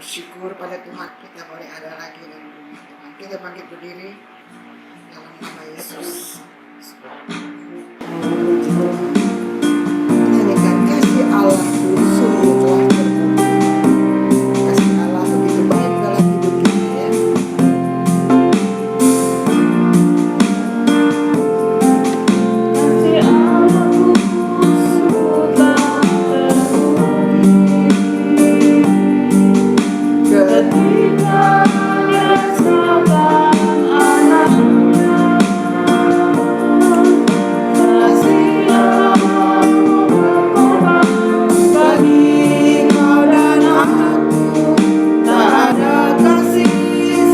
bersyukur pada Tuhan kita boleh ada lagi dalam rumah Tuhan. Kita bangkit berdiri dalam nama Yesus. Nyanyikan kasih Allahku sungguh telah terbukti. Kasih Allah begitu baik dalam hidup kita ya. Kasih Allahku sungguh telah terbukti. Ketika Dia serahkan anaknya, kasih Allahmu berkorban bagi kau dan aku. Tak ada kasih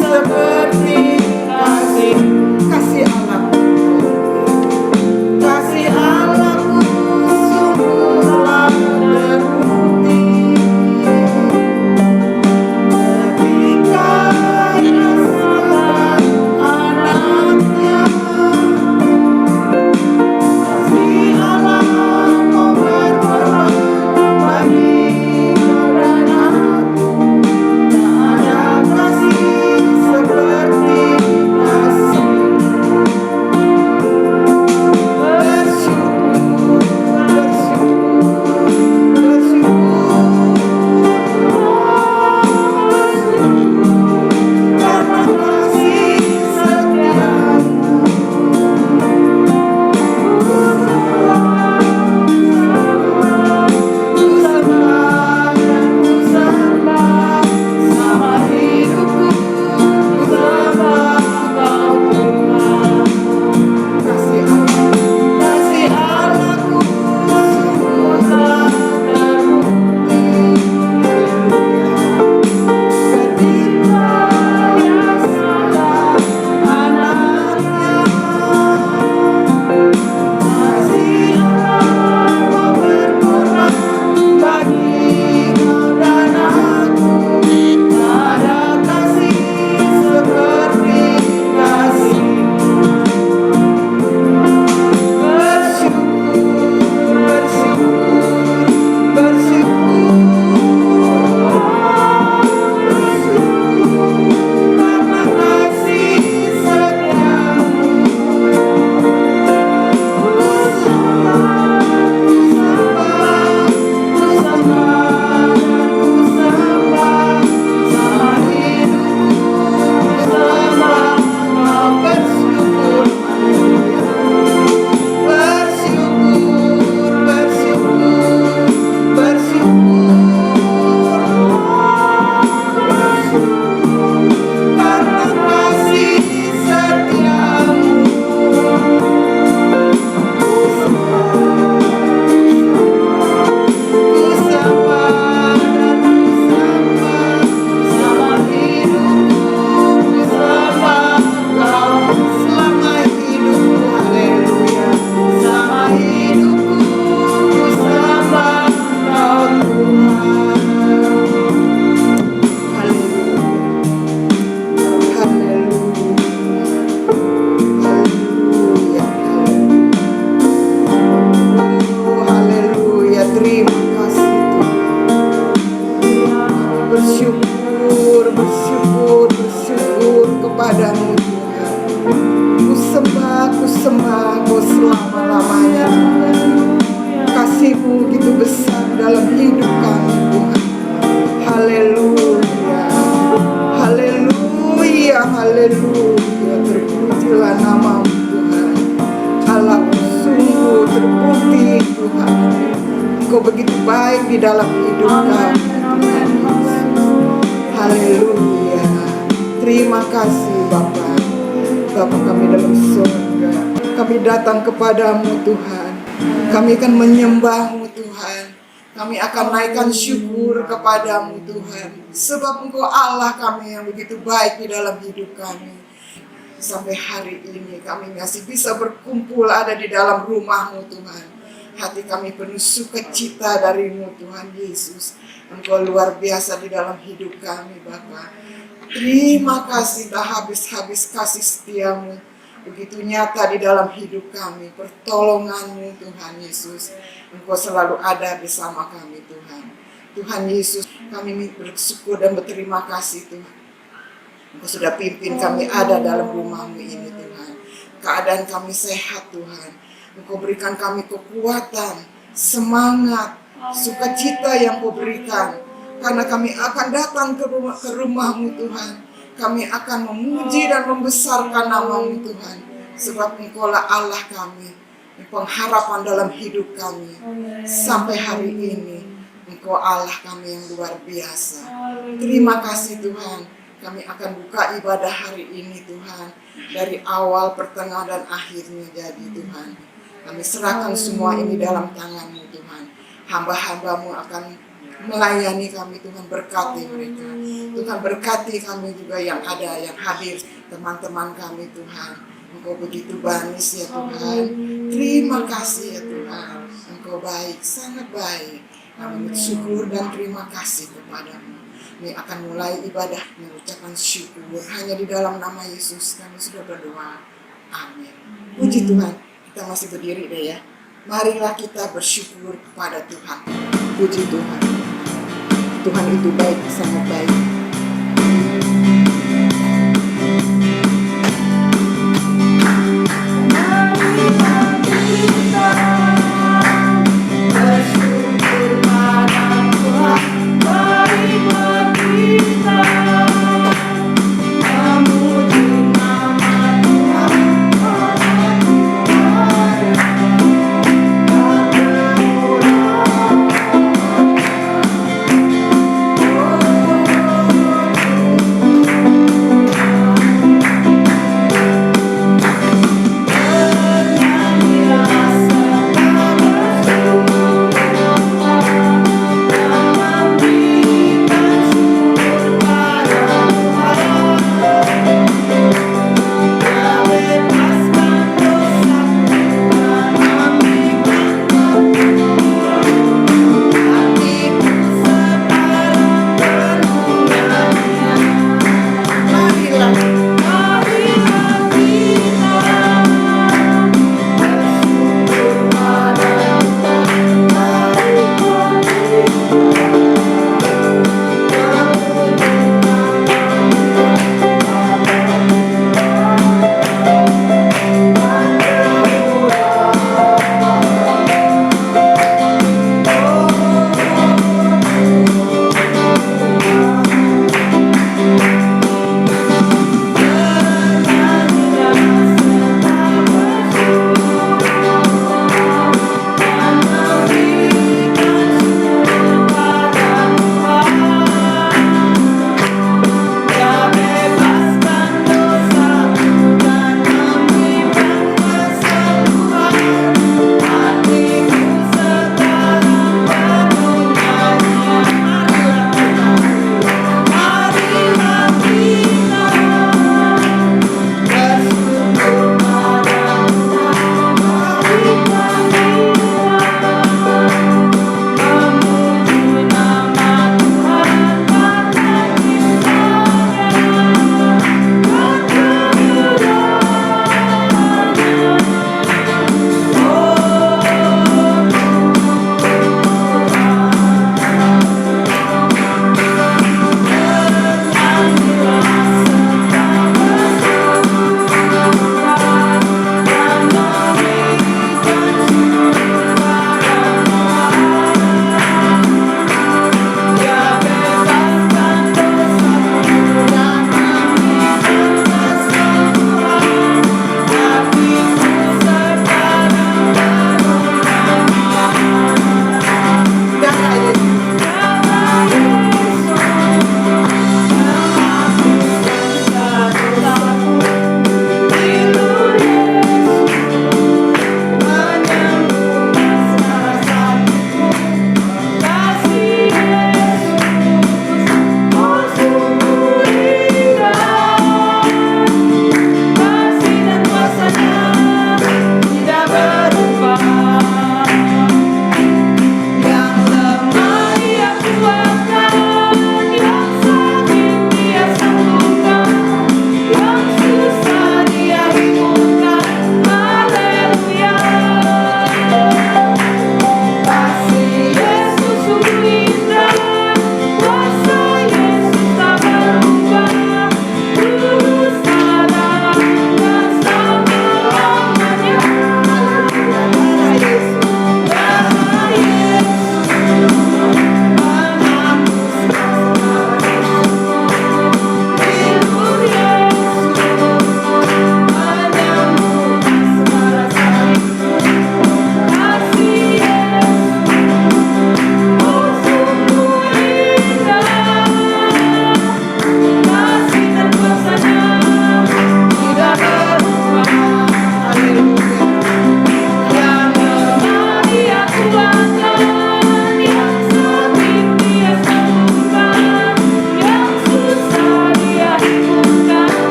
seperti kasih Allahku. Kasih Allahku sungguh telah terbukti. Ketika Dia serahkan anaknya, kasih Allahmu berkorban bagi kau dan aku. Tak ada kasih seperti kasih. Kasih Allahku sungguh telah terbukti. Ketika Dia serahkan anaknya, kasih Allahmu berkorban bagi kau dan aku. Tak ada kasih seperti kasih. Haleluya, terima kasih Tuhan. Bersyukur kepadamu Tuhan. Ku sembah Kau selama-lamanya Tuhan. Kasih-Mu begitu besar dalam hidup kami Tuhan. Haleluya, haleluya, haleluya. Terpujilah nama-Mu Tuhan. Allahku sungguh terbukti Tuhan. Engkau begitu baik di dalam hidup kami Tuhan Yesus. Haleluya. Terima kasih Bapa. Bapa kami dalam surga, kami datang kepadamu Tuhan. Kami akan menyembah-Mu Tuhan. Kami akan naikkan syukur kepadamu Tuhan. Sebab Engkau Allah kami yang begitu baik di dalam hidup kami. Sampai hari ini kami masih bisa berkumpul ada di dalam rumah-Mu Tuhan. Hati kami penuh sukacita dari-Mu Tuhan Yesus. Engkau luar biasa di dalam hidup kami Bapa. Terima kasih tak habis-habis kasih setia-Mu. Begitu nyata di dalam hidup kami. Pertolongan-Mu Tuhan Yesus. Engkau selalu ada bersama kami Tuhan. Tuhan Yesus, kami bersyukur dan berterima kasih Tuhan. Engkau sudah pimpin kami ada dalam rumah-Mu ini Tuhan. Keadaan kami sehat Tuhan. Engkau berikan kami kekuatan, semangat, sukacita yang Kau berikan. Karena kami akan datang ke rumah-Mu Tuhan. Kami akan memuji dan membesarkan nama-Mu Tuhan. Sebab Engkau-lah Allah kami, pengharapan dalam hidup kami. Sampai hari ini, Engkau Allah kami yang luar biasa. Terima kasih Tuhan. Kami akan buka ibadah hari ini Tuhan. Dari awal, pertengahan, dan akhirnya jadi Tuhan. Kami serahkan semua ini dalam tangan-Mu Tuhan. Hamba-hamba-Mu akan melayani kami Tuhan, berkati mereka. Tuhan berkati kami juga yang ada, yang hadir, teman-teman kami Tuhan. Engkau begitu banis ya Tuhan. Terima kasih ya Tuhan. Engkau baik, sangat baik. Kami bersyukur dan terima kasih kepadamu. Kami akan mulai ibadah mengucapkan syukur. Hanya di dalam nama Yesus kami sudah berdoa. Amin. Puji Tuhan. Kita masih berdiri deh ya. Marilah kita bersyukur kepada Tuhan. Puji Tuhan. Tuhan itu baik, sangat baik.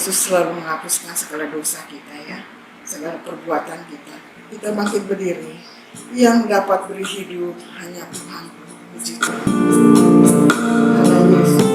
Yesus selalu menghapuskan segala dosa kita ya, segala perbuatan kita. Kita bangkit berdiri. Yang dapat beri hidup hanya Tuhan. Puji Tuhan. Hanya Yesus.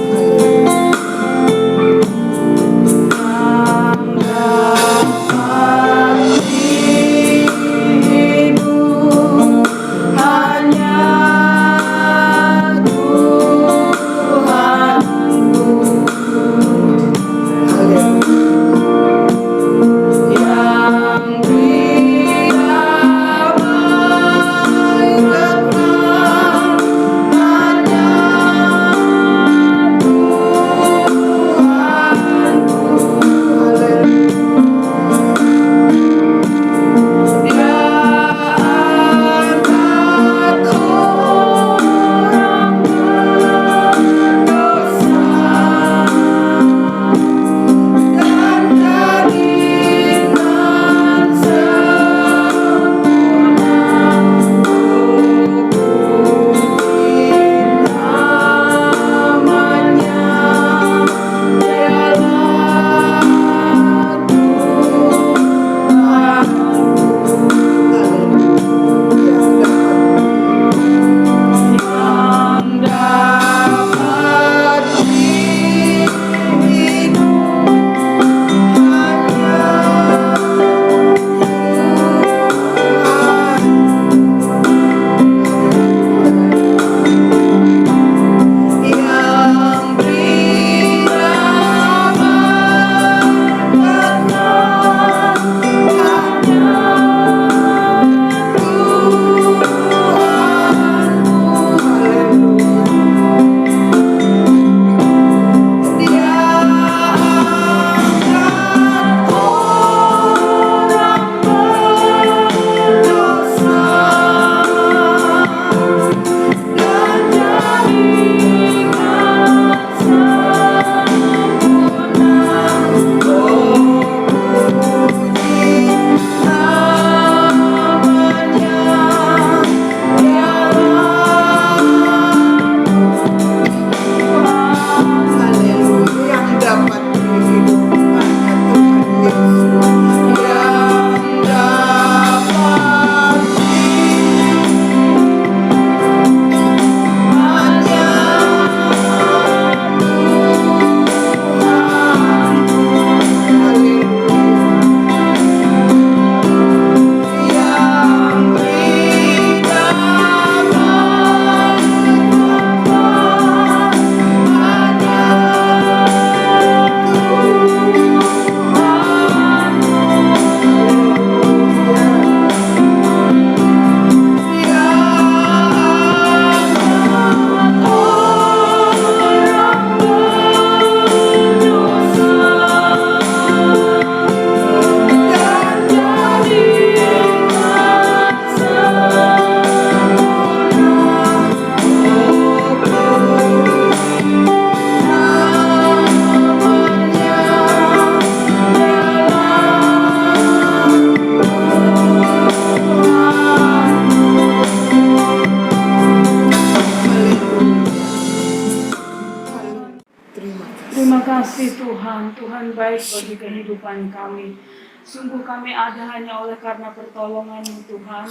kasih Tuhan, Tuhan baik bagi kehidupan kami. Sungguh kami ada hanya oleh karena pertolongan-Mu Tuhan.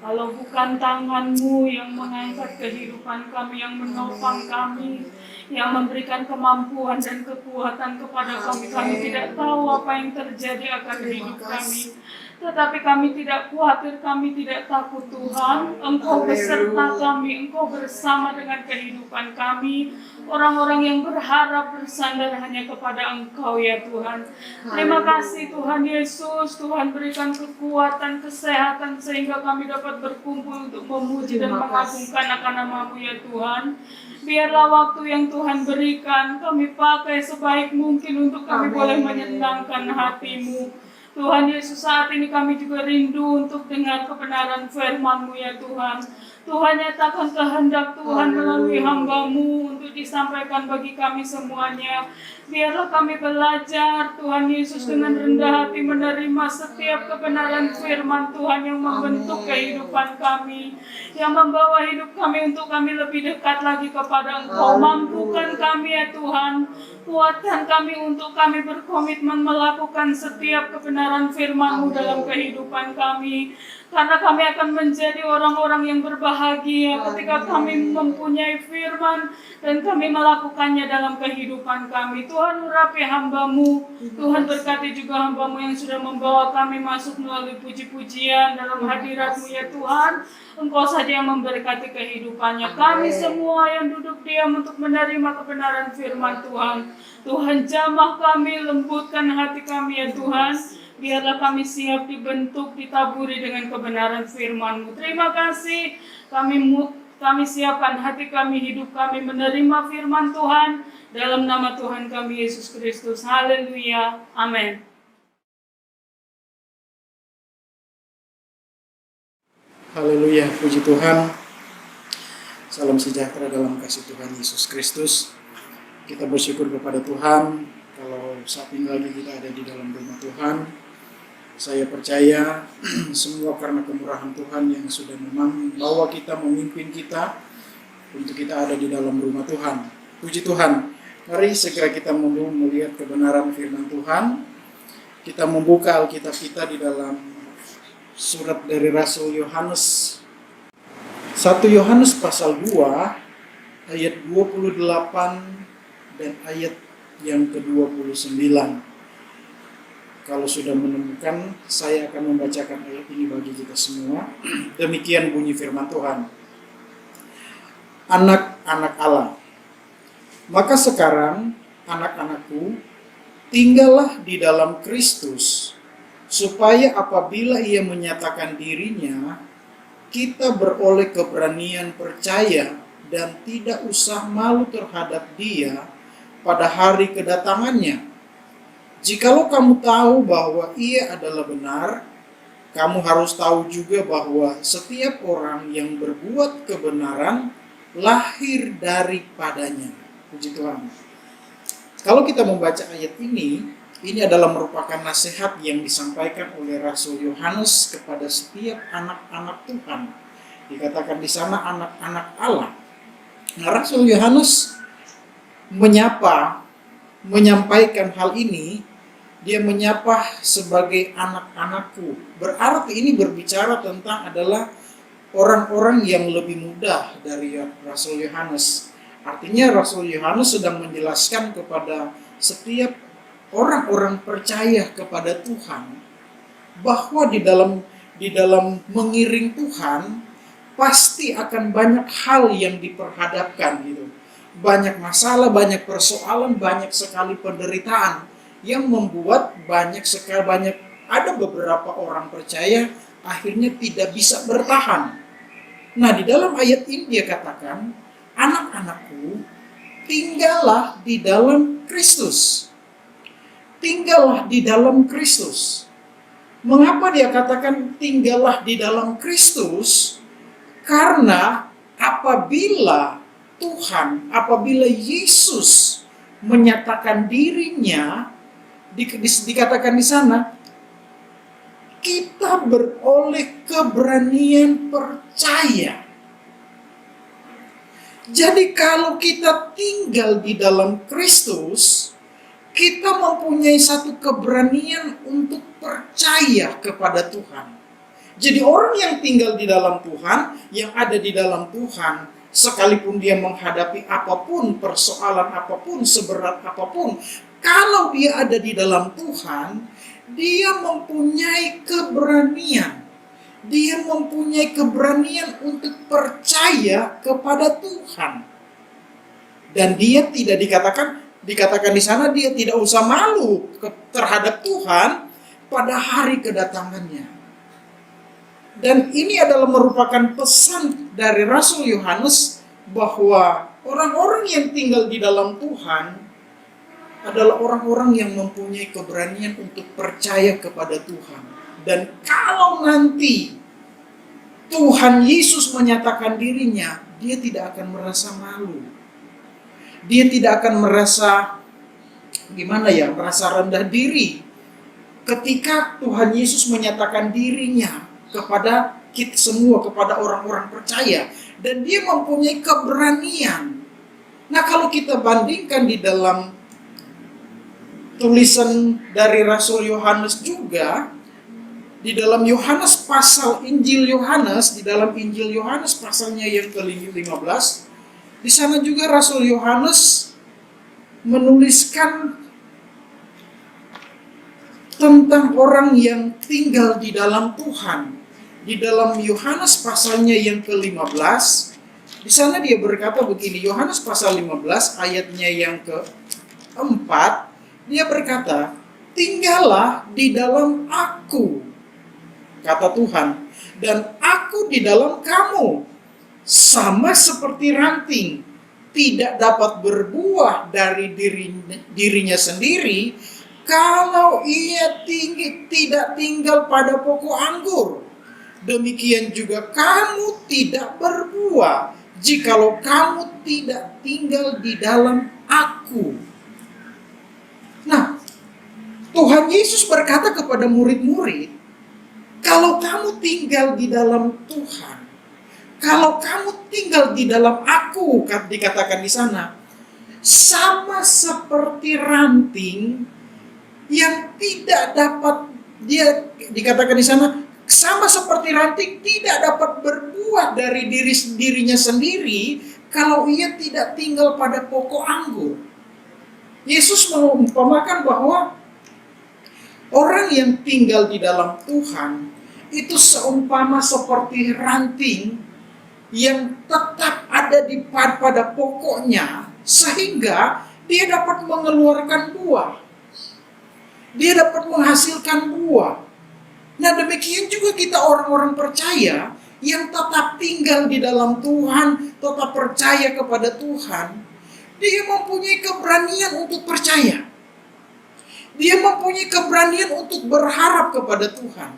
Kalau bukan tangan-Mu yang mengangkat kehidupan kami, yang menopang kami, yang memberikan kemampuan dan kekuatan kepada kami, kami tidak tahu apa yang terjadi akan hidup kami. Tetapi kami tidak khawatir, kami tidak takut Tuhan. Engkau beserta kami, Engkau bersama dengan kehidupan kami. Orang-orang yang berharap bersandar hanya kepada Engkau ya Tuhan. Terima kasih Tuhan Yesus. Tuhan berikan kekuatan, kesehatan sehingga kami dapat berkumpul untuk memuji dan mengagungkan akan nama-Mu ya Tuhan. Biarlah waktu yang Tuhan berikan kami pakai sebaik mungkin untuk kami boleh menyenangkan hati-Mu. Tuhan Yesus, saat ini kami juga rindu untuk dengar kebenaran firman-Mu ya Tuhan. Tuhan, nyatakan kehendak Tuhan melalui hamba-Mu untuk disampaikan bagi kami semuanya. Biarlah kami belajar, Tuhan Yesus, dengan rendah hati menerima setiap kebenaran firman Tuhan yang membentuk kehidupan kami, yang membawa hidup kami untuk kami lebih dekat lagi kepada Engkau. Mampukan kami ya Tuhan, kuatkan kami untuk kami berkomitmen melakukan setiap kebenaran firman-Mu dalam kehidupan kami. Karena kami akan menjadi orang-orang yang berbahagia ketika kami mempunyai firman dan kami melakukannya dalam kehidupan kami. Tuhan, urapi hamba-Mu. Tuhan, berkati juga hamba-Mu yang sudah membawa kami masuk melalui puji-pujian dalam hadirat-Mu ya Tuhan. Engkau saja yang memberkati kehidupannya. Kami semua yang duduk diam untuk menerima kebenaran firman Tuhan. Tuhan, jamah kami, lembutkan hati kami ya Tuhan. Biarlah kami siap dibentuk, ditaburi dengan kebenaran firman-Mu. Terima kasih, kami siapkan hati kami, hidup kami menerima firman Tuhan. Dalam nama Tuhan kami Yesus Kristus. Haleluya. Amin. Haleluya, puji Tuhan. Salam sejahtera dalam kasih Tuhan Yesus Kristus. Kita bersyukur kepada Tuhan kalau saat ini lagi kita ada di dalam rumah Tuhan. Saya percaya semua karena kemurahan Tuhan yang sudah membawa kita, memimpin kita untuk kita ada di dalam rumah Tuhan. Puji Tuhan. Mari segera kita melihat kebenaran firman Tuhan. Kita membuka Alkitab kita di dalam surat dari Rasul Yohanes. 1 Yohanes pasal 2 ayat 28 dan ayat yang ke-29. Kalau sudah menemukan, saya akan membacakan ayat ini bagi kita semua. Demikian bunyi firman Tuhan. Anak-anak Allah. Maka sekarang, anak-anakku, tinggallah di dalam Kristus, supaya apabila Ia menyatakan dirinya, kita beroleh keberanian percaya dan tidak usah malu terhadap Dia pada hari kedatangannya. Jikalau kamu tahu bahwa Ia adalah benar, kamu harus tahu juga bahwa setiap orang yang berbuat kebenaran lahir daripadanya. Puji Tuhan. Kalau kita membaca ayat ini adalah merupakan nasihat yang disampaikan oleh Rasul Yohanes kepada setiap anak-anak Tuhan. Dikatakan di sana anak-anak Allah. Nah, Rasul Yohanes menyampaikan hal ini. Dia menyapa sebagai anak-anakku. Berarti ini berbicara tentang adalah orang-orang yang lebih muda dari Rasul Yohanes. Artinya Rasul Yohanes sedang menjelaskan kepada setiap orang-orang percaya kepada Tuhan bahwa di dalam mengiring Tuhan pasti akan banyak hal yang diperhadapkan gitu. Banyak masalah, banyak persoalan, banyak sekali penderitaan yang membuat ada beberapa orang percaya akhirnya tidak bisa bertahan. Nah, di dalam ayat ini dia katakan, anak-anakku, tinggallah di dalam Kristus. Tinggallah di dalam Kristus. Mengapa dia katakan tinggallah di dalam Kristus? Karena apabila Yesus menyatakan dirinya, dikatakan di sana, kita beroleh keberanian percaya. Jadi kalau kita tinggal di dalam Kristus, kita mempunyai satu keberanian untuk percaya kepada Tuhan. Jadi orang yang tinggal di dalam Tuhan, yang ada di dalam Tuhan, sekalipun dia menghadapi apapun, persoalan apapun, seberat apapun, kalau dia ada di dalam Tuhan, dia mempunyai keberanian. Dia mempunyai keberanian untuk percaya kepada Tuhan. Dan dia tidak dikatakan di sana, dia tidak usah malu terhadap Tuhan pada hari kedatangannya. Dan ini adalah merupakan pesan dari Rasul Yohanes bahwa orang-orang yang tinggal di dalam Tuhan adalah orang-orang yang mempunyai keberanian untuk percaya kepada Tuhan. Dan kalau nanti Tuhan Yesus menyatakan dirinya, dia tidak akan merasa malu. Dia tidak akan merasa merasa rendah diri ketika Tuhan Yesus menyatakan dirinya kepada kita semua, kepada orang-orang percaya, dan dia mempunyai keberanian. Nah, kalau kita bandingkan di dalam tulisan dari Rasul Yohanes juga, di dalam Yohanes pasal Injil Yohanes, di dalam Injil Yohanes pasalnya yang ke-15, di sana juga Rasul Yohanes menuliskan tentang orang yang tinggal di dalam Tuhan. Di dalam Yohanes pasalnya yang ke-15, di sana dia berkata begini, Yohanes pasal 15 ayatnya yang ke-4, dia berkata, "Tinggallah di dalam aku," kata Tuhan, "dan aku di dalam kamu. Sama seperti ranting tidak dapat berbuah dari dirinya sendiri kalau ia tidak tinggal pada pokok anggur. Demikian juga kamu tidak berbuah jikalau kamu tidak tinggal di dalam aku." Nah, Tuhan Yesus berkata kepada murid-murid, kalau kamu tinggal di dalam Tuhan, kalau kamu tinggal di dalam aku, dikatakan di sana, sama seperti ranting yang tidak dapat, dia dikatakan di sana, sama seperti ranting tidak dapat berbuah dari dirinya sendiri kalau ia tidak tinggal pada pokok anggur. Yesus mengumpamakan bahwa orang yang tinggal di dalam Tuhan itu seumpama seperti ranting yang tetap ada pada pokoknya, sehingga dia dapat mengeluarkan buah. Dia dapat menghasilkan buah. Nah, demikian juga kita orang-orang percaya yang tetap tinggal di dalam Tuhan, tetap percaya kepada Tuhan. Dia mempunyai keberanian untuk percaya. Dia mempunyai keberanian untuk berharap kepada Tuhan.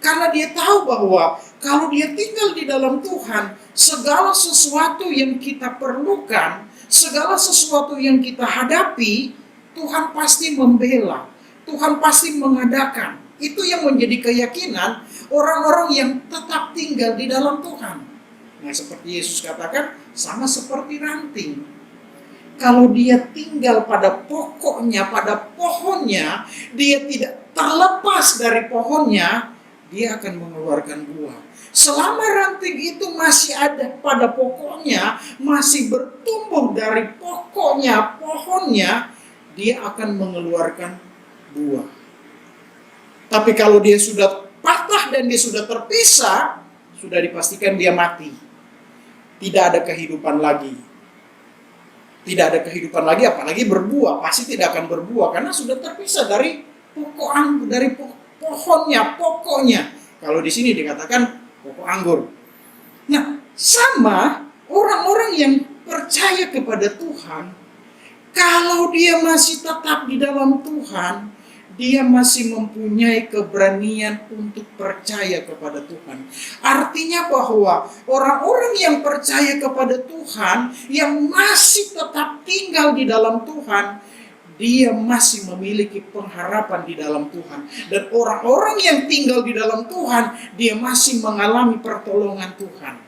Karena dia tahu bahwa kalau dia tinggal di dalam Tuhan, segala sesuatu yang kita perlukan, segala sesuatu yang kita hadapi, Tuhan pasti membela. Tuhan pasti mengadakan. Itu yang menjadi keyakinan orang-orang yang tetap tinggal di dalam Tuhan. Nah, seperti Yesus katakan, sama seperti ranting. Kalau dia tinggal pada pokoknya, pada pohonnya, dia tidak terlepas dari pohonnya, dia akan mengeluarkan buah. Selama ranting itu masih ada pada pokoknya, masih bertumbuh dari pokoknya, pohonnya, dia akan mengeluarkan buah. Tapi kalau dia sudah patah dan dia sudah terpisah, sudah dipastikan dia mati. Tidak ada kehidupan lagi. Tidak ada kehidupan lagi, apalagi berbuah. Pasti tidak akan berbuah karena sudah terpisah dari pokok anggur, dari pohonnya, pokoknya. Kalau di sini dikatakan pokok anggur. Nah, sama orang-orang yang percaya kepada Tuhan, kalau dia masih tetap di dalam Tuhan, dia masih mempunyai keberanian untuk percaya kepada Tuhan. Artinya bahwa orang-orang yang percaya kepada Tuhan, yang masih tetap tinggal di dalam Tuhan, dia masih memiliki pengharapan di dalam Tuhan. Dan orang-orang yang tinggal di dalam Tuhan, dia masih mengalami pertolongan Tuhan.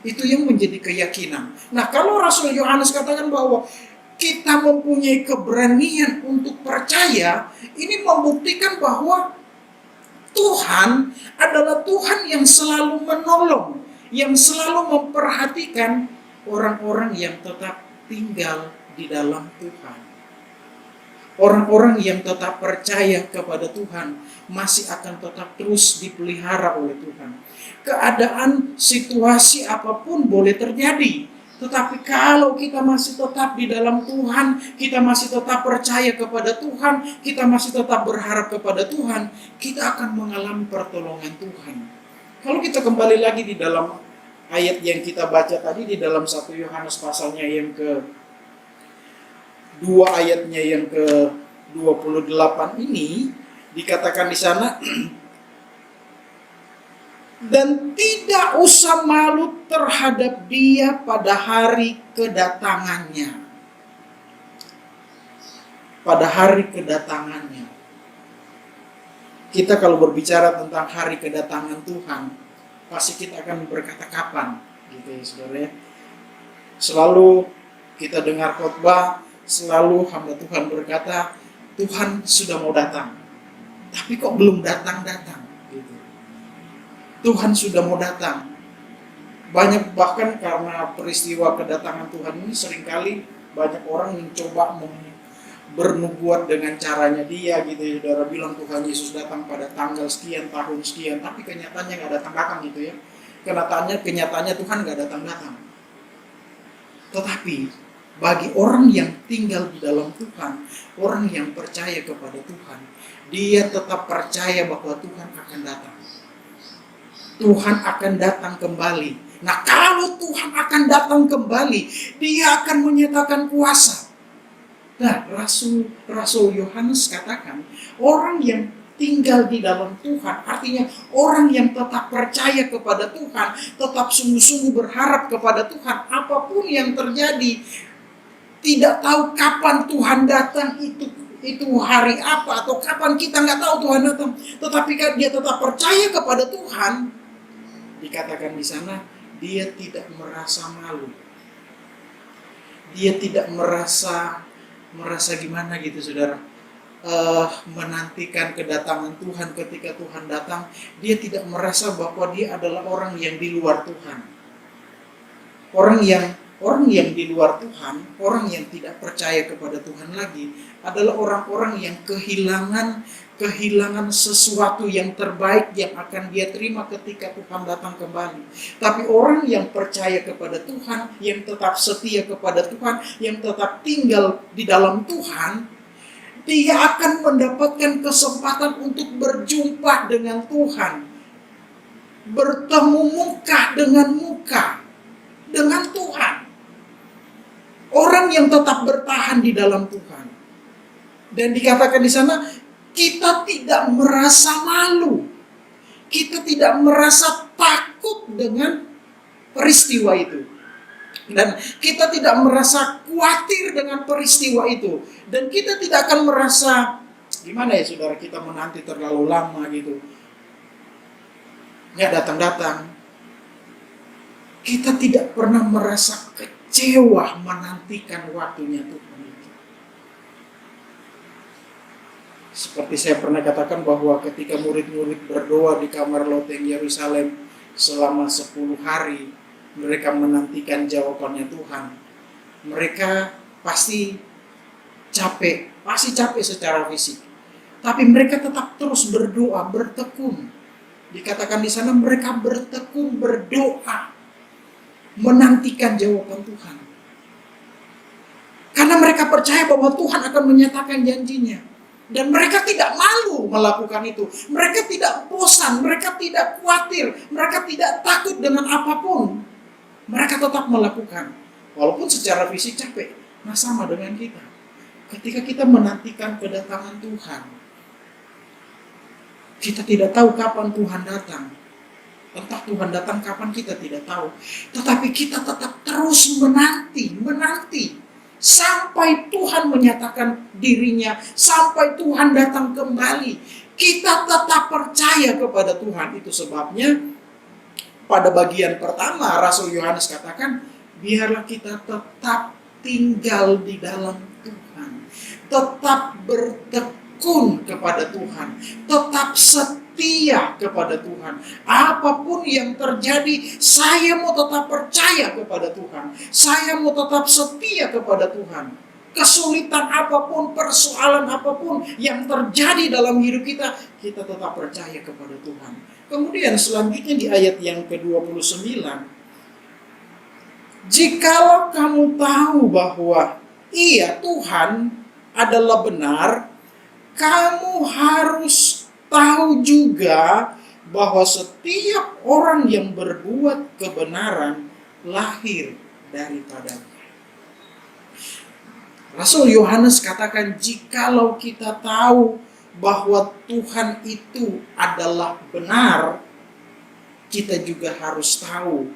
Itu yang menjadi keyakinan. Nah, kalau Rasul Yohanes katakan bahwa kita mempunyai keberanian untuk percaya, ini membuktikan bahwa Tuhan adalah Tuhan yang selalu menolong, yang selalu memperhatikan orang-orang yang tetap tinggal di dalam Tuhan. Orang-orang yang tetap percaya kepada Tuhan masih akan tetap terus dipelihara oleh Tuhan. Keadaan, situasi apapun boleh terjadi. Tetapi kalau kita masih tetap di dalam Tuhan, kita masih tetap percaya kepada Tuhan, kita masih tetap berharap kepada Tuhan, kita akan mengalami pertolongan Tuhan. Kalau kita kembali lagi di dalam ayat yang kita baca tadi, di dalam 1 Yohanes pasalnya yang ke 2 ayatnya yang ke-28 ini dikatakan di sana, dan tidak usah malu terhadap dia pada hari kedatangannya. Pada hari kedatangannya. Kita kalau berbicara tentang hari kedatangan Tuhan, pasti kita akan berkata kapan, gitu ya saudara ya. Selalu kita dengar khotbah, selalu hamba Tuhan berkata, Tuhan sudah mau datang, tapi kok belum datang-datang, gitu. Tuhan sudah mau datang. Banyak bahkan karena peristiwa kedatangan Tuhan ini seringkali banyak orang yang coba bernubuat dengan caranya dia, gitu ya saudara, bilang Tuhan Yesus datang pada tanggal sekian, tahun sekian, tapi kenyataannya nggak datang-datang, gitu ya. Kenyataannya Tuhan nggak datang-datang. Tetapi bagi orang yang tinggal di dalam Tuhan, orang yang percaya kepada Tuhan, dia tetap percaya bahwa Tuhan akan datang. Tuhan akan datang kembali. Nah, kalau Tuhan akan datang kembali, dia akan menyatakan kuasa. Nah, Rasul Yohanes katakan, orang yang tinggal di dalam Tuhan, artinya orang yang tetap percaya kepada Tuhan, tetap sungguh-sungguh berharap kepada Tuhan, apapun yang terjadi, tidak tahu kapan Tuhan datang, itu hari apa atau kapan, kita nggak tahu Tuhan datang, tetapi kan dia tetap percaya kepada Tuhan. Dikatakan di sana, dia tidak merasa malu, dia tidak merasa gimana gitu saudara, menantikan kedatangan Tuhan. Ketika Tuhan datang, dia tidak merasa bahwa dia adalah orang yang di luar Tuhan. Orang yang di luar Tuhan, orang yang tidak percaya kepada Tuhan lagi, adalah orang-orang yang kehilangan sesuatu yang terbaik yang akan dia terima ketika Tuhan datang kembali. Tapi orang yang percaya kepada Tuhan, yang tetap setia kepada Tuhan, yang tetap tinggal di dalam Tuhan, dia akan mendapatkan kesempatan untuk berjumpa dengan Tuhan, bertemu muka dengan Tuhan. Orang yang tetap bertahan di dalam Tuhan. Dan dikatakan di sana, kita tidak merasa malu. Kita tidak merasa takut dengan peristiwa itu. Dan kita tidak merasa khawatir dengan peristiwa itu. Dan kita tidak akan merasa, gimana ya saudara, kita menanti terlalu lama gitu, nggak datang-datang. Kita tidak pernah merasa kecewa menantikan waktunya Tuhan. Seperti saya pernah katakan bahwa ketika murid-murid berdoa di kamar loteng Yerusalem selama 10 hari, mereka menantikan jawabannya Tuhan. Mereka pasti capek secara fisik. Tapi mereka tetap terus berdoa, bertekun. Dikatakan di sana mereka bertekun, berdoa, menantikan jawaban Tuhan. Karena mereka percaya bahwa Tuhan akan menyatakan janjinya. Dan mereka tidak malu melakukan itu. Mereka tidak bosan, mereka tidak khawatir, mereka tidak takut dengan apapun. Mereka tetap melakukan. Walaupun secara fisik capek. Nah, sama dengan kita. Ketika kita menantikan kedatangan Tuhan, kita tidak tahu kapan Tuhan datang. Entah Tuhan datang kapan kita tidak tahu. Tetapi kita tetap terus menanti. Sampai Tuhan menyatakan dirinya, sampai Tuhan datang kembali, kita tetap percaya kepada Tuhan. Itu sebabnya pada bagian pertama Rasul Yohanes katakan, biarlah kita tetap tinggal di dalam Tuhan, tetap bertekun kepada Tuhan, tetap setia kepada Tuhan. Apapun yang terjadi, saya mau tetap percaya kepada Tuhan. Saya mau tetap setia kepada Tuhan. Kesulitan apapun, persoalan apapun yang terjadi dalam hidup kita, kita tetap percaya kepada Tuhan. Kemudian selanjutnya di ayat yang ke-29, jikalau kamu tahu bahwa iya Tuhan adalah benar, kamu harus tahu juga bahwa setiap orang yang berbuat kebenaran lahir daripadanya. Rasul Yohanes katakan, jikalau kita tahu bahwa Tuhan itu adalah benar, kita juga harus tahu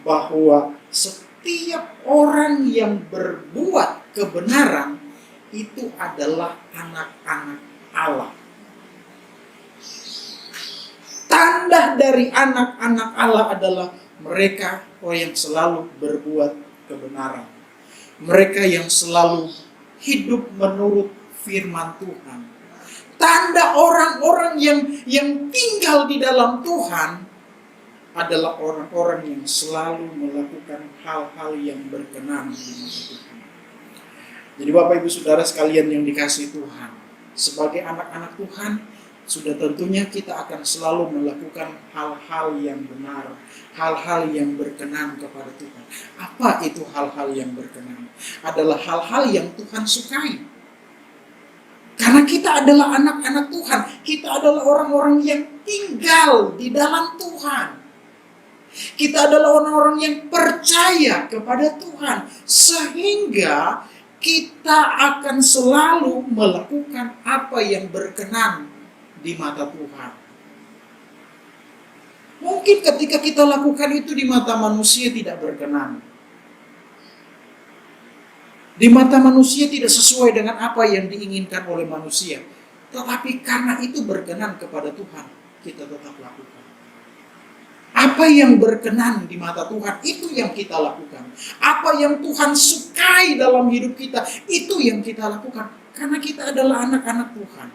bahwa setiap orang yang berbuat kebenaran itu adalah anak-anak Allah. Tanda dari anak-anak Allah adalah mereka yang selalu berbuat kebenaran. Mereka yang selalu hidup menurut firman Tuhan. Tanda orang-orang yang tinggal di dalam Tuhan adalah orang-orang yang selalu melakukan hal-hal yang berkenan di mata Tuhan. Jadi Bapak Ibu Saudara sekalian yang dikasihi Tuhan, sebagai anak-anak Tuhan, sudah tentunya kita akan selalu melakukan hal-hal yang benar, hal-hal yang berkenan kepada Tuhan. Apa itu hal-hal yang berkenan? Adalah hal-hal yang Tuhan sukai. Karena kita adalah anak-anak Tuhan, kita adalah orang-orang yang tinggal di dalam Tuhan. Kita adalah orang-orang yang percaya kepada Tuhan, sehingga kita akan selalu melakukan apa yang berkenan di mata Tuhan. Mungkin ketika kita lakukan itu di mata manusia tidak berkenan. Di mata manusia tidak sesuai dengan apa yang diinginkan oleh manusia. Tetapi karena itu berkenan kepada Tuhan, kita tetap lakukan. Apa yang berkenan di mata Tuhan, itu yang kita lakukan. Apa yang Tuhan sukai dalam hidup kita, itu yang kita lakukan. Karena kita adalah anak-anak Tuhan.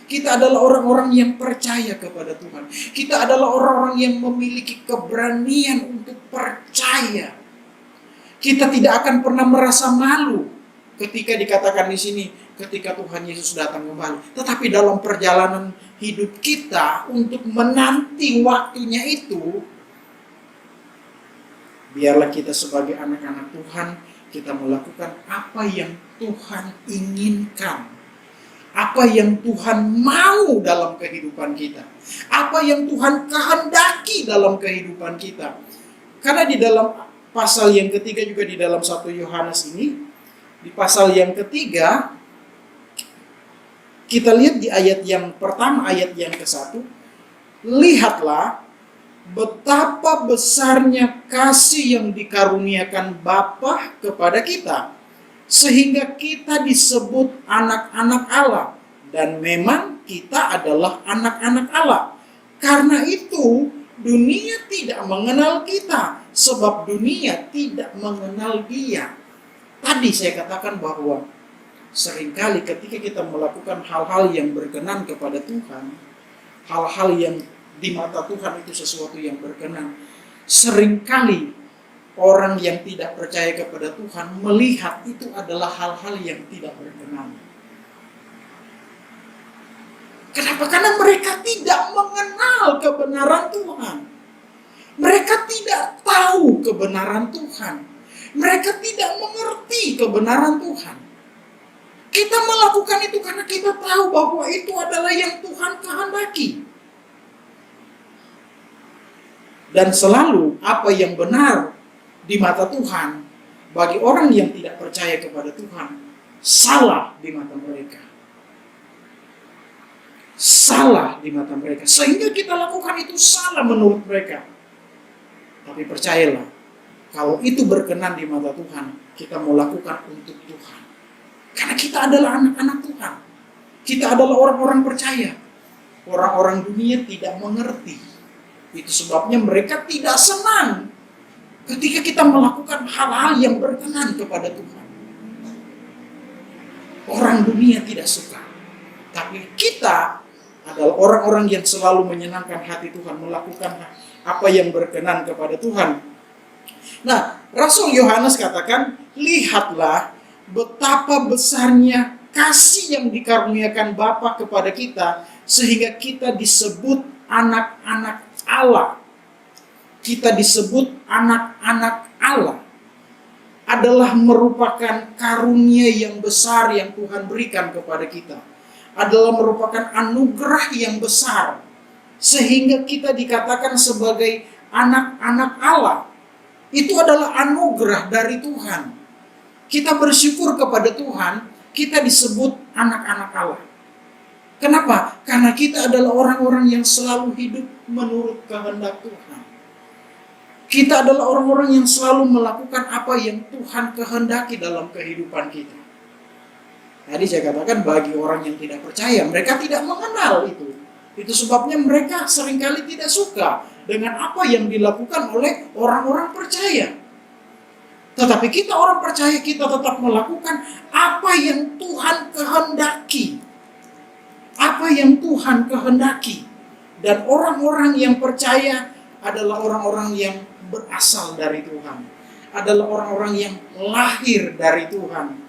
Kita adalah orang-orang yang percaya kepada Tuhan. Kita adalah orang-orang yang memiliki keberanian untuk percaya. Kita tidak akan pernah merasa malu ketika dikatakan di sini, ketika Tuhan Yesus datang kembali. Tetapi dalam perjalanan hidup kita untuk menanti waktunya itu, biarlah kita sebagai anak-anak Tuhan, kita melakukan apa yang Tuhan inginkan. Apa yang Tuhan mau dalam kehidupan kita. Apa yang Tuhan kehendaki dalam kehidupan kita. Karena di dalam pasal yang ketiga juga di dalam 1 Yohanes ini, di pasal yang ketiga, kita lihat di ayat yang pertama, ayat yang ke-1, lihatlah betapa besarnya kasih yang dikaruniakan Bapa kepada kita, sehingga kita disebut anak-anak Allah. Dan memang kita adalah anak-anak Allah. Karena itu dunia tidak mengenal kita, sebab dunia tidak mengenal Dia. Tadi saya katakan bahwa seringkali ketika kita melakukan hal-hal yang berkenan kepada Tuhan, hal-hal yang di mata Tuhan itu sesuatu yang berkenan, seringkali orang yang tidak percaya kepada Tuhan melihat itu adalah hal-hal yang tidak berkenan. Kenapa? Karena mereka tidak mengenal kebenaran Tuhan. Mereka tidak tahu kebenaran Tuhan. Mereka tidak mengerti kebenaran Tuhan. Kita melakukan itu karena kita tahu bahwa itu adalah yang Tuhan kehendaki. Dan selalu apa yang benar di mata Tuhan, bagi orang yang tidak percaya kepada Tuhan, salah di mata mereka. Salah di mata mereka. Sehingga kita lakukan itu salah menurut mereka. Tapi percayalah, kalau itu berkenan di mata Tuhan, kita mau lakukan untuk Tuhan. Karena kita adalah anak-anak Tuhan. Kita adalah orang-orang percaya. Orang-orang dunia tidak mengerti. Itu sebabnya mereka tidak senang ketika kita melakukan hal-hal yang berkenan kepada Tuhan. Orang dunia tidak suka. Tapi kita adalah orang-orang yang selalu menyenangkan hati Tuhan, melakukan apa yang berkenan kepada Tuhan. Nah, Rasul Yohanes katakan, lihatlah betapa besarnya kasih yang dikaruniakan Bapa kepada kita, sehingga kita disebut anak-anak Allah. Kita disebut anak-anak Allah. Adalah merupakan karunia yang besar yang Tuhan berikan kepada kita. Adalah merupakan anugerah yang besar. Sehingga kita dikatakan sebagai anak-anak Allah. Itu adalah anugerah dari Tuhan. Kita bersyukur kepada Tuhan, kita disebut anak-anak Allah. Kenapa? Karena kita adalah orang-orang yang selalu hidup menurut kehendak Tuhan. Kita adalah orang-orang yang selalu melakukan apa yang Tuhan kehendaki dalam kehidupan kita. Tadi saya katakan bagi orang yang tidak percaya, mereka tidak mengenal itu. Itu sebabnya mereka seringkali tidak suka dengan apa yang dilakukan oleh orang-orang percaya. Tetapi kita orang percaya, kita tetap melakukan apa yang Tuhan kehendaki. Apa yang Tuhan kehendaki. Dan orang-orang yang percaya adalah orang-orang yang berasal dari Tuhan. Adalah orang-orang yang lahir dari Tuhan.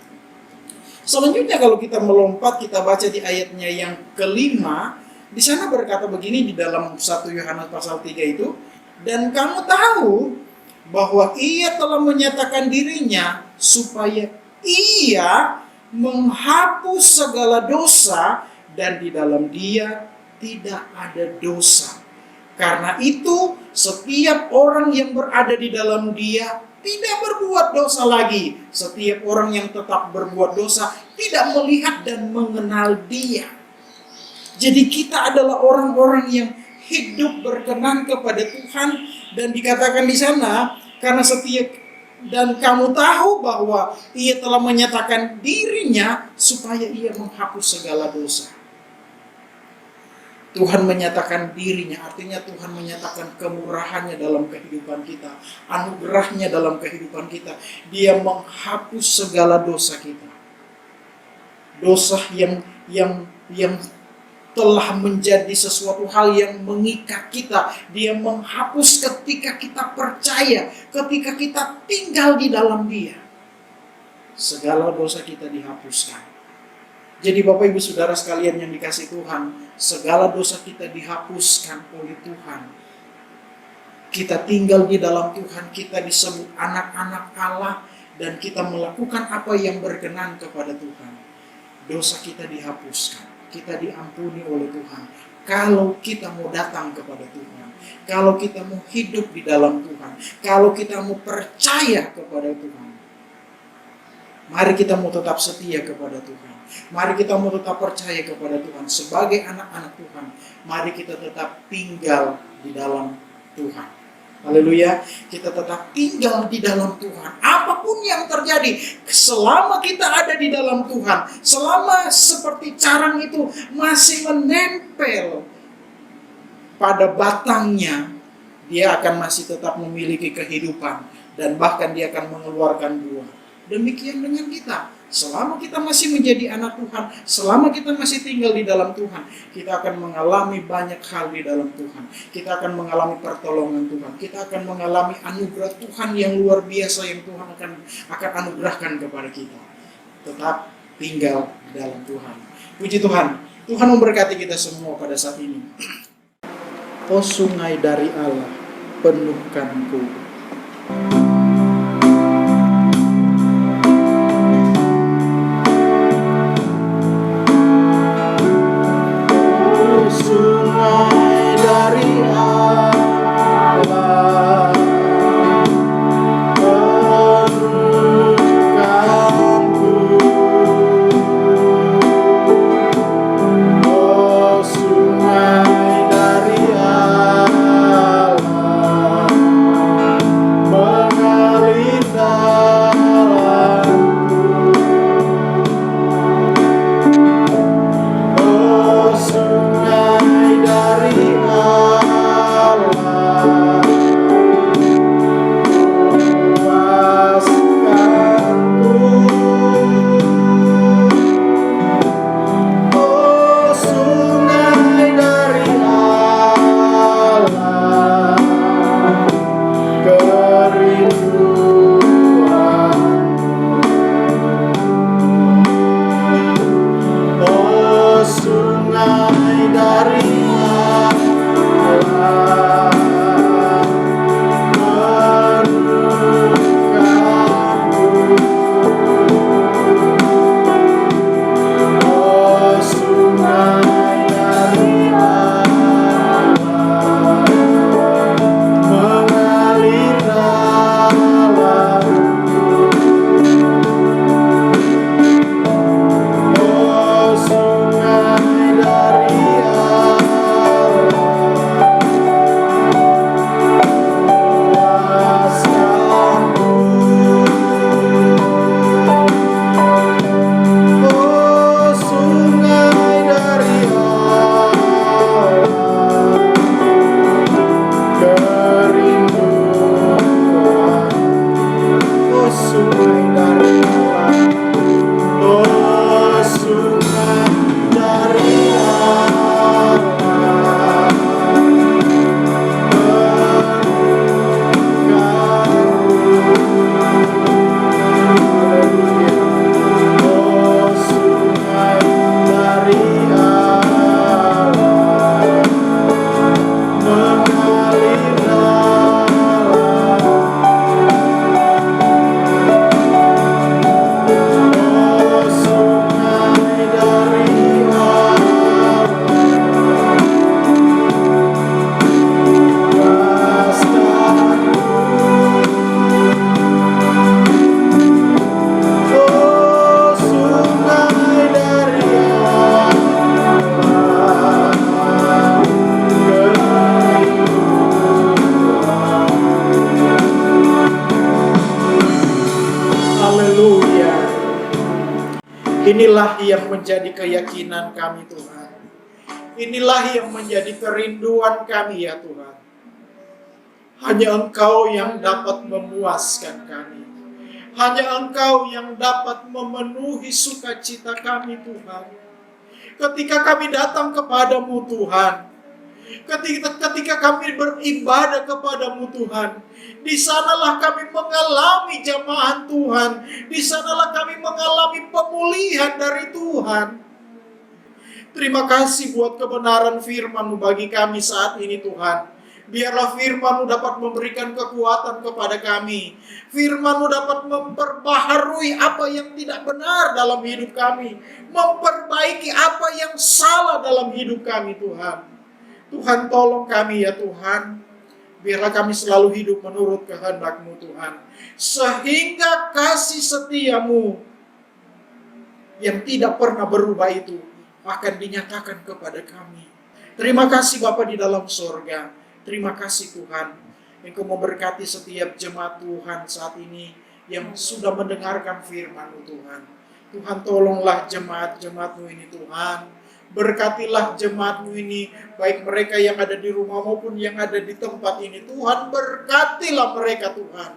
Selanjutnya kalau kita melompat, kita baca di ayatnya yang kelima. Di sana berkata begini di dalam 1 Yohanes pasal 3 itu. Dan kamu tahu bahwa ia telah menyatakan dirinya supaya ia menghapus segala dosa dan di dalam dia tidak ada dosa. Karena itu setiap orang yang berada di dalam dia tidak berbuat dosa lagi. Setiap orang yang tetap berbuat dosa tidak melihat dan mengenal dia. Jadi kita adalah orang-orang yang hidup berkenan kepada Tuhan. Dan dikatakan di sana, karena setiap dan kamu tahu bahwa ia telah menyatakan dirinya supaya ia menghapus segala dosa. Tuhan menyatakan dirinya, artinya Tuhan menyatakan kemurahannya dalam kehidupan kita, anugerahnya dalam kehidupan kita. Dia menghapus segala dosa kita. Dosa yang telah menjadi sesuatu hal yang mengikat kita. Dia menghapus ketika kita percaya, ketika kita tinggal di dalam Dia. Segala dosa kita dihapuskan. Jadi Bapak Ibu Saudara sekalian yang dikasihi Tuhan, segala dosa kita dihapuskan oleh Tuhan. Kita tinggal di dalam Tuhan, kita disebut anak-anak Allah, dan kita melakukan apa yang berkenan kepada Tuhan. Dosa kita dihapuskan, kita diampuni oleh Tuhan. Kalau kita mau datang kepada Tuhan, kalau kita mau hidup di dalam Tuhan, kalau kita mau percaya kepada Tuhan, mari kita mau tetap setia kepada Tuhan. Mari kita mau tetap percaya kepada Tuhan. Sebagai anak-anak Tuhan, mari kita tetap tinggal di dalam Tuhan. Haleluya. Kita tetap tinggal di dalam Tuhan. Apapun yang terjadi, selama kita ada di dalam Tuhan, selama seperti carang itu masih menempel pada batangnya, dia akan masih tetap memiliki kehidupan. Dan bahkan dia akan mengeluarkan buah. Demikian dengan kita. Selama kita masih menjadi anak Tuhan, selama kita masih tinggal di dalam Tuhan, kita akan mengalami banyak hal di dalam Tuhan. Kita akan mengalami pertolongan Tuhan. Kita akan mengalami anugerah Tuhan yang luar biasa yang Tuhan akan anugerahkan kepada kita. Tetap tinggal di dalam Tuhan. Puji Tuhan. Tuhan memberkati kita semua pada saat ini. Oh sungai dari Allah, penuhkanku. Sungai dari Allah Inilah yang menjadi keyakinan kami Tuhan. Inilah yang menjadi kerinduan kami ya Tuhan. Hanya Engkau yang dapat memuaskan kami. Hanya Engkau yang dapat memenuhi sukacita kami Tuhan. Ketika kami datang kepadamu Tuhan, ketika kami beribadah kepadamu Tuhan, di sanalah kami mengalami jamahan Tuhan. Di sanalah kami mengalami pemulihan dari Tuhan. Terima kasih buat kebenaran firman-Mu bagi kami saat ini Tuhan. Biarlah firman-Mu dapat memberikan kekuatan kepada kami. Firman-Mu dapat memperbaharui apa yang tidak benar dalam hidup kami. Memperbaiki apa yang salah dalam hidup kami Tuhan. Tuhan tolong kami ya Tuhan. Biarlah kami selalu hidup menurut kehendak-Mu Tuhan. Sehingga kasih setia-Mu yang tidak pernah berubah itu akan dinyatakan kepada kami. Terima kasih Bapa di dalam sorga. Terima kasih Tuhan. Engkau memberkati setiap jemaat Tuhan saat ini yang sudah mendengarkan firman-Mu Tuhan. Tuhan tolonglah jemaat-jemaat-Mu ini Tuhan. Berkatilah jemaat-Mu ini, baik mereka yang ada di rumah maupun yang ada di tempat ini. Tuhan berkatilah mereka Tuhan.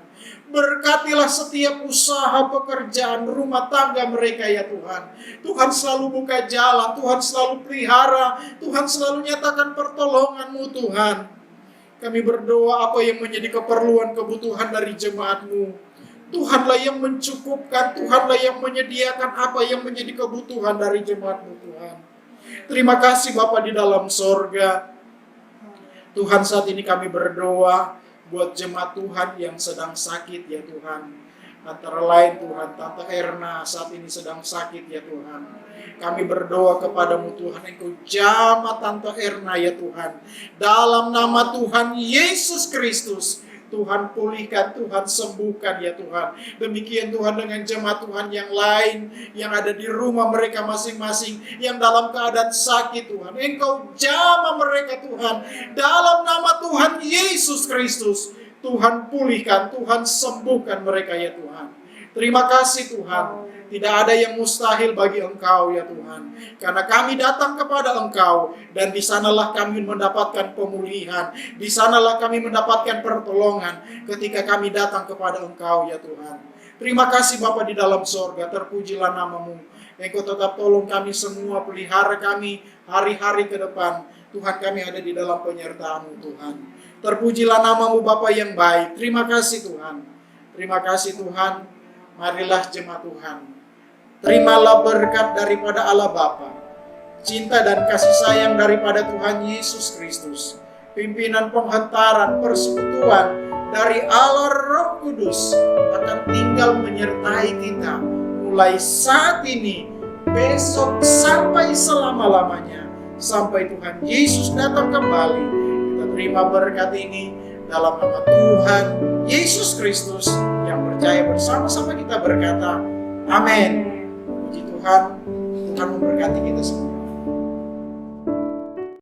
Berkatilah setiap usaha pekerjaan rumah tangga mereka ya Tuhan. Tuhan selalu buka jalan, Tuhan selalu pelihara, Tuhan selalu nyatakan pertolongan-Mu Tuhan. Kami berdoa apa yang menjadi keperluan kebutuhan dari jemaat-Mu, Tuhanlah yang mencukupkan, Tuhanlah yang menyediakan apa yang menjadi kebutuhan dari jemaat-Mu Tuhan. Terima kasih Bapa di dalam sorga. Tuhan saat ini kami berdoa buat jemaat Tuhan yang sedang sakit ya Tuhan. Antara lain Tuhan, Tante Erna saat ini sedang sakit ya Tuhan. Kami berdoa kepadamu Tuhan, Engkau jamah Tante Erna ya Tuhan. Dalam nama Tuhan Yesus Kristus, Tuhan pulihkan, Tuhan sembuhkan ya Tuhan. Demikian Tuhan dengan jemaat Tuhan yang lain, yang ada di rumah mereka masing-masing, yang dalam keadaan sakit Tuhan. Engkau jamah mereka Tuhan. Dalam nama Tuhan Yesus Kristus, Tuhan pulihkan, Tuhan sembuhkan mereka ya Tuhan. Terima kasih Tuhan. Tidak ada yang mustahil bagi Engkau ya Tuhan. Karena kami datang kepada Engkau dan di sanalah kami mendapatkan pemulihan. Di sanalah kami mendapatkan pertolongan ketika kami datang kepada Engkau ya Tuhan. Terima kasih Bapa di dalam sorga. Terpujilah nama-Mu. Engkau tetap tolong kami semua, pelihara kami hari-hari ke depan. Tuhan, kami ada di dalam penyertaan-Mu Tuhan. Terpujilah nama-Mu Bapa yang baik. Terima kasih Tuhan. Terima kasih Tuhan. Marilah jemaat Tuhan. Terimalah berkat daripada Allah Bapa, cinta dan kasih sayang daripada Tuhan Yesus Kristus, pimpinan penghentaran persekutuan dari Allah Roh Kudus akan tinggal menyertai kita mulai saat ini, besok sampai selama-lamanya, sampai Tuhan Yesus datang kembali. Kita terima berkat ini dalam nama Tuhan Yesus Kristus yang percaya bersama-sama kita berkata, amin. Puji Tuhan, Tuhan memberkati kita semua.